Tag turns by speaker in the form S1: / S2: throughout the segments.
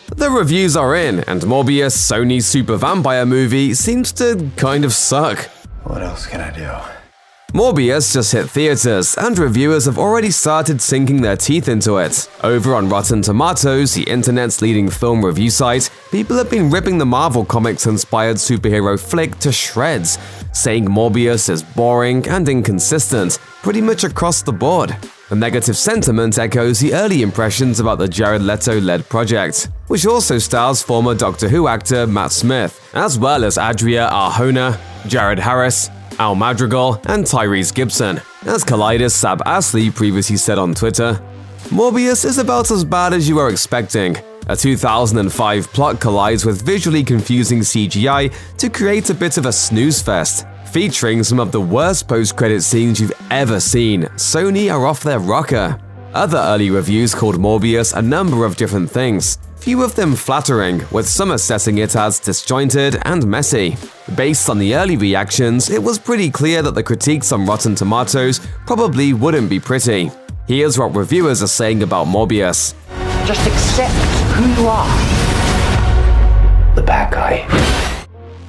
S1: The reviews are in, and Morbius, Sony's super vampire movie, seems to kind of suck.
S2: What else can I do?
S1: Morbius just hit theaters, and reviewers have already started sinking their teeth into it. Over on Rotten Tomatoes, the internet's leading film review site, people have been ripping the Marvel Comics-inspired superhero flick to shreds, saying Morbius is boring and inconsistent, pretty much across the board. The negative sentiment echoes the early impressions about the Jared Leto-led project, which also stars former Doctor Who actor Matt Smith, as well as Adria Arjona, Jared Harris, Al Madrigal, and Tyrese Gibson. As Collider's Sab ASTLEY previously said on Twitter, Morbius is about as bad as you are expecting. A 2005 plot collides with visually confusing CGI to create a bit of a snooze fest. Featuring some of the worst post-credit scenes you've ever seen, Sony are off their rocker. Other early reviews called Morbius a number of different things, few of them flattering, with some assessing it as disjointed and messy. Based on the early reactions, it was pretty clear that the critiques on Rotten Tomatoes probably wouldn't be pretty. Here's what reviewers are saying about Morbius.
S3: Just accept who you are.
S2: The bad guy.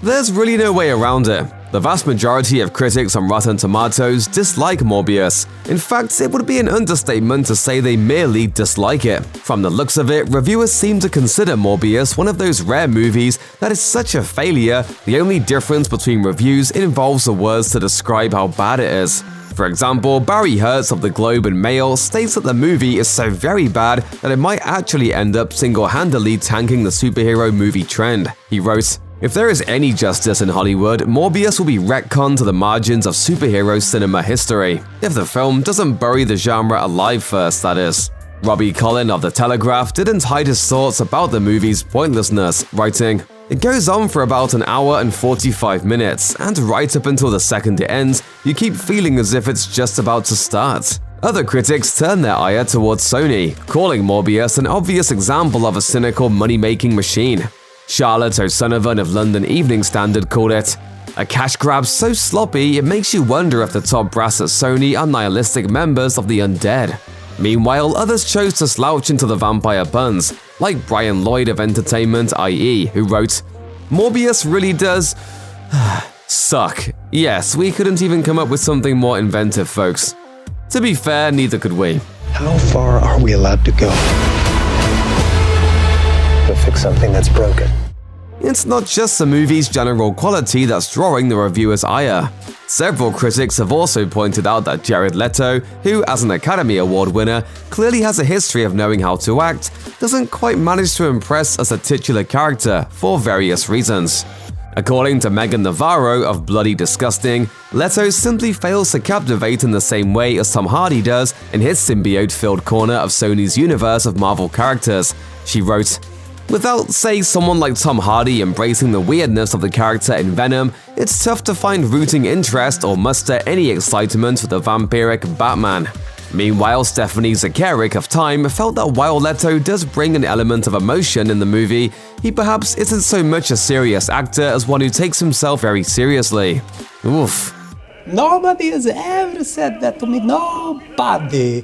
S1: There's really no way around it. The vast majority of critics on Rotten Tomatoes dislike Morbius. In fact, it would be an understatement to say they merely dislike it. From the looks of it, reviewers seem to consider Morbius one of those rare movies that is such a failure, the only difference between reviews involves the words to describe how bad it is. For example, Barry Hertz of the Globe and Mail states that the movie is so very bad that it might actually end up single-handedly tanking the superhero movie trend. He wrote, "If there is any justice in Hollywood, Morbius will be retconned to the margins of superhero cinema history. If the film doesn't bury the genre alive first, that is." Robbie Collin of The Telegraph didn't hide his thoughts about the movie's pointlessness, writing, "It goes on for about an hour and 45 minutes, and right up until the second it ends, you keep feeling as if it's just about to start." Other critics turn their ire towards Sony, calling Morbius an obvious example of a cynical money-making machine. Charlotte O'Sullivan of London Evening Standard called it a cash grab so sloppy it makes you wonder if the top brass at Sony are nihilistic members of the undead. Meanwhile, others chose to slouch into the vampire puns, like Brian Lloyd of Entertainment IE, who wrote, "Morbius really does suck. Yes, we couldn't even come up with something more inventive, folks." To be fair, neither could we.
S2: How far are we allowed to go to fix something that's broken?
S1: It's not just the movie's general quality that's drawing the reviewers' ire. Several critics have also pointed out that Jared Leto, who as an Academy Award winner clearly has a history of knowing how to act, doesn't quite manage to impress as a titular character for various reasons. According to MEAGAN NAVARRO of Bloody Disgusting, Leto simply fails to captivate in the same way as Tom Hardy does in his symbiote-filled corner of Sony's universe of Marvel characters. She wrote, "Without, say, someone like Tom Hardy embracing the weirdness of the character in Venom, it's tough to find rooting interest or muster any excitement for the vampiric Batman." Meanwhile, Stephanie Zacharek of Time felt that while Leto does bring an element of emotion in the movie, he perhaps isn't so much a serious actor as one who takes himself very seriously. Oof.
S4: Nobody has ever said that to me, nobody.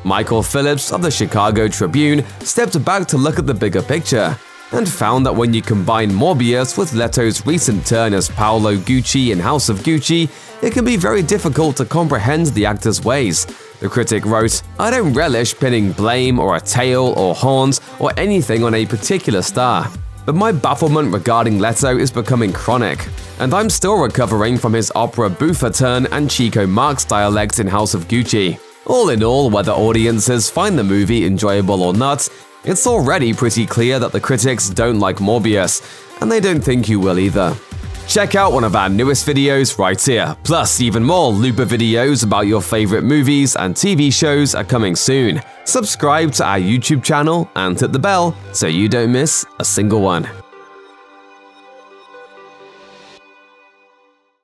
S1: Michael Phillips of the Chicago Tribune stepped back to look at the bigger picture, and found that when you combine Morbius with Leto's recent turn as Paolo Gucci in House of Gucci, it can be very difficult to comprehend the actor's ways. The critic wrote, "I don't relish pinning blame or a tail or horns or anything on a particular star, but my bafflement regarding Leto is becoming chronic, and I'm still recovering from his opera bouffe turn and Chico Marx dialect in House of Gucci." All in all, whether audiences find the movie enjoyable or not, it's already pretty clear that the critics don't like Morbius, and they don't think you will either. Check out one of our newest videos right here. Plus, even more Looper videos about your favorite movies and TV shows are coming soon. Subscribe to our YouTube channel and hit the bell so you don't miss a single one.